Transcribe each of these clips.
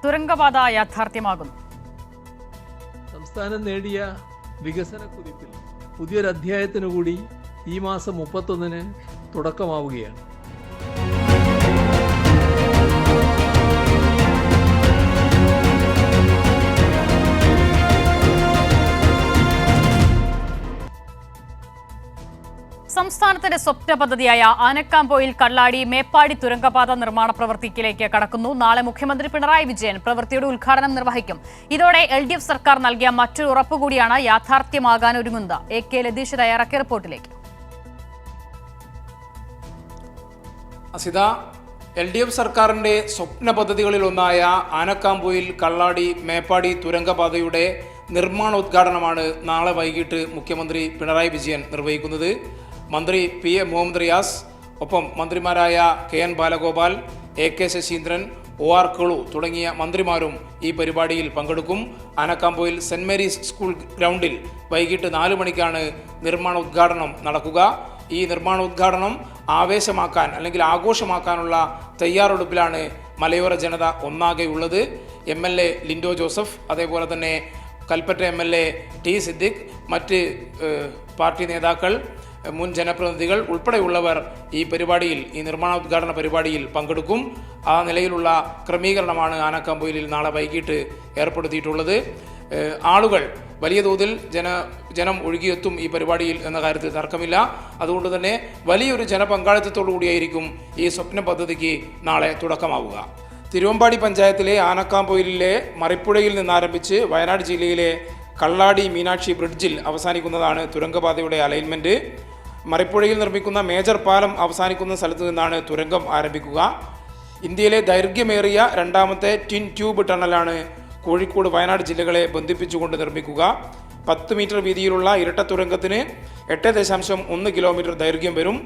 തുരങ്കപാത യാഥാർത്ഥ്യമാകുന്നു. സംസ്ഥാനം നേടിയ വികസന കുതിപ്പിൽ പുതിയൊരു അധ്യായത്തിനു കൂടി ഈ മാസം 31-ന് തുടക്കമാവുകയാണ്. സംസ്ഥാനത്തിന്റെ സ്വപ്ന പദ്ധതിയായ ആനക്കാംപൊയിൽ കള്ളാടി മേപ്പാടി തുരങ്കപാത നിർമ്മാണ പ്രവൃത്തിയിലേക്ക് കടക്കുന്നു. നാളെ മുഖ്യമന്ത്രി പിണറായി വിജയൻ പ്രവൃത്തിയുടെ ഉദ്ഘാടനം നിർവഹിക്കും. ഇതോടെ LDF സർക്കാർ നൽകിയ മറ്റൊരു ഉറപ്പുകൂടിയാണ് യാഥാർത്ഥ്യമാകാനൊരുങ്ങുന്നത്. AK ലതീഷ് തയ്യാറാക്കിയ റിപ്പോർട്ടിലേക്ക്. അസിത, LDF സർക്കാരിന്റെ സ്വപ്ന പദ്ധതികളിലൊന്നായ ആനക്കാംപൊയിൽ കള്ളാടി മേപ്പാടി തുരങ്കപാതയുടെ നിർമ്മാണോദ്ഘാടനമാണ് നാളെ വൈകിട്ട് മുഖ്യമന്ത്രി പിണറായി വിജയൻ നിർവഹിക്കുന്നത്. മന്ത്രി PM മുഹമ്മദ് റിയാസ്, ഒപ്പം മന്ത്രിമാരായ KN Balagopal, AK Saseendran, OR Kullu തുടങ്ങിയ മന്ത്രിമാരും ഈ പരിപാടിയിൽ പങ്കെടുക്കും. ആനക്കാംപൊയിൽ സെന്റ് മേരീസ് സ്കൂൾ ഗ്രൗണ്ടിൽ വൈകിട്ട് 4 മണിക്കാണ് നിർമ്മാണോദ്ഘാടനം നടക്കുക. ഈ നിർമ്മാണോദ്ഘാടനം ആവേശമാക്കാൻ അല്ലെങ്കിൽ ആഘോഷമാക്കാനുള്ള തയ്യാറെടുപ്പിലാണ് മലയോര ജനത ഒന്നാകെയുള്ളത്. MLA ലിൻഡോ ജോസഫ്, അതേപോലെ തന്നെ കൽപ്പറ്റ MLA T സിദ്ദിഖ്, മറ്റ് പാർട്ടി നേതാക്കൾ, മുൻ ജനപ്രതിനിധികൾ ഉൾപ്പെടെയുള്ളവർ ഈ പരിപാടിയിൽ, ഈ നിർമ്മാണോദ്ഘാടന പരിപാടിയിൽ പങ്കെടുക്കും. ആ നിലയിലുള്ള ക്രമീകരണമാണ് ആനക്കാംപൊയിലിൽ നാളെ വൈകിട്ട് ഏർപ്പെടുത്തിയിട്ടുള്ളത്. ആളുകൾ വലിയ തോതിൽ ജനം ഒഴുകിയെത്തും ഈ പരിപാടിയിൽ എന്ന കാര്യത്തിൽ തർക്കമില്ല. അതുകൊണ്ട് തന്നെ വലിയൊരു ജനപങ്കാളിത്തത്തോടു കൂടിയായിരിക്കും ഈ സ്വപ്ന പദ്ധതിക്ക് നാളെ തുടക്കമാവുക. തിരുവമ്പാടി പഞ്ചായത്തിലെ ആനക്കാംപൊയിലിലെ മറിപ്പുഴയിൽ നിന്നാരംഭിച്ച് വയനാട് ജില്ലയിലെ കള്ളാടി മീനാക്ഷി ബ്രിഡ്ജിൽ അവസാനിക്കുന്നതാണ് തുരങ്കപാതയുടെ അലൈൻമെൻറ്റ്. മറിപ്പുഴയിൽ നിർമ്മിക്കുന്ന മേജർ പാലം അവസാനിക്കുന്ന സ്ഥലത്തു നിന്നാണ് തുരങ്കം ആരംഭിക്കുക. ഇന്ത്യയിലെ ദൈർഘ്യമേറിയ രണ്ടാമത്തെ ട്വിൻ ട്യൂബ് ടണലാണ് കോഴിക്കോട് വയനാട് ജില്ലകളെ ബന്ധിപ്പിച്ചുകൊണ്ട് നിർമ്മിക്കുക. 10 മീറ്റർ വീതിയിലുള്ള ഇരട്ട തുരങ്കത്തിന് 8.1 കിലോമീറ്റർ ദൈർഘ്യം വരും.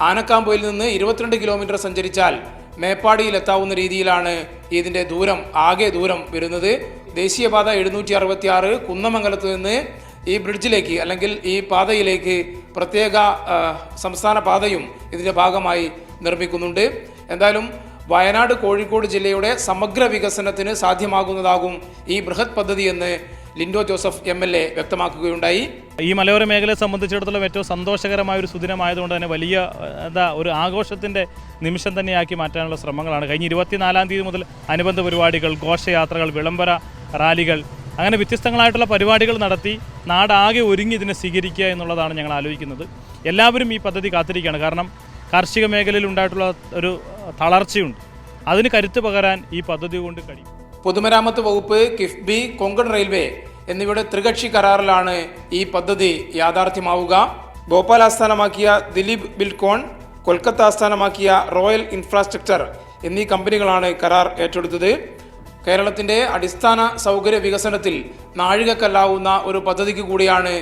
ആനക്കാംപൊയിൽ നിന്ന് 22 കിലോമീറ്റർ സഞ്ചരിച്ചാൽ മേപ്പാടിയിൽ എത്താവുന്ന രീതിയിലാണ് ഇതിൻ്റെ ആകെ ദൂരം വരുന്നത്. ദേശീയപാത 766 കുന്നമംഗലത്ത് നിന്ന് ഈ ബ്രിഡ്ജിലേക്ക് അല്ലെങ്കിൽ ഈ പാതയിലേക്ക് പ്രത്യേക സംസ്ഥാന പാതയും ഇതിൻ്റെ ഭാഗമായി നിർമ്മിക്കുന്നുണ്ട്. എന്തായാലും വയനാട് കോഴിക്കോട് ജില്ലയുടെ സമഗ്ര വികസനത്തിന് സാധ്യമാകുന്നതാകും ഈ ബൃഹത് പദ്ധതി എന്ന് ലിൻഡോ ജോസഫ് MLA വ്യക്തമാക്കുകയുണ്ടായി. ഈ മലയോര മേഖലയെ സംബന്ധിച്ചിടത്തോളം ഏറ്റവും സന്തോഷകരമായ ഒരു സുദിനമായതുകൊണ്ട് തന്നെ വലിയ ഒരു ആഘോഷത്തിൻ്റെ നിമിഷം തന്നെയാക്കി മാറ്റാനുള്ള ശ്രമങ്ങളാണ്. കഴിഞ്ഞ 24-ാം തീയതി മുതൽ അനുബന്ധ പരിപാടികൾ, ഘോഷയാത്രകൾ, വിളംബര റാലികൾ, അങ്ങനെ വ്യത്യസ്തങ്ങളായിട്ടുള്ള പരിപാടികൾ നടത്തി നാടാകെ ഒരുങ്ങി ഇതിനെ സ്വീകരിക്കുക എന്നുള്ളതാണ് ഞങ്ങൾ ആലോചിക്കുന്നത്. എല്ലാവരും ഈ പദ്ധതി കാത്തിരിക്കുകയാണ്. കാരണം കാർഷിക മേഖലയിൽ ഉണ്ടായിട്ടുള്ള ഒരു തളർച്ചയുണ്ട്. അതിന് കരുത്ത് പകരാൻ ഈ പദ്ധതി കൊണ്ട് കഴിയും. പൊതുമരാമത്ത് വകുപ്പ്, കിഫ്ബി, കൊങ്കൺ റെയിൽവേ എന്നിവയുടെ ത്രികക്ഷി കരാറിലാണ് ഈ പദ്ധതി യാഥാർത്ഥ്യമാവുക. ഭോപ്പാൽ ആസ്ഥാനമാക്കിയ ദിലീപ് ബിൽകോൺ, കൊൽക്കത്ത ആസ്ഥാനമാക്കിയ റോയൽ ഇൻഫ്രാസ്ട്രക്ചർ എന്നീ കമ്പനികളാണ് കരാർ ഏറ്റെടുത്തത്. കേരളത്തിൻ്റെ അടിസ്ഥാന സൗകര്യ വികസനത്തിൽ നാഴികക്കല്ലാവുന്ന ഒരു പദ്ധതിക്ക് കൂടിയാണ്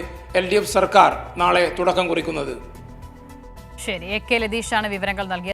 LDF സർക്കാർ നാളെ തുടക്കം കുറിക്കുന്നത്. ശരി, AK ലതീഷാണ് വിവരങ്ങൾ നൽകിയത്.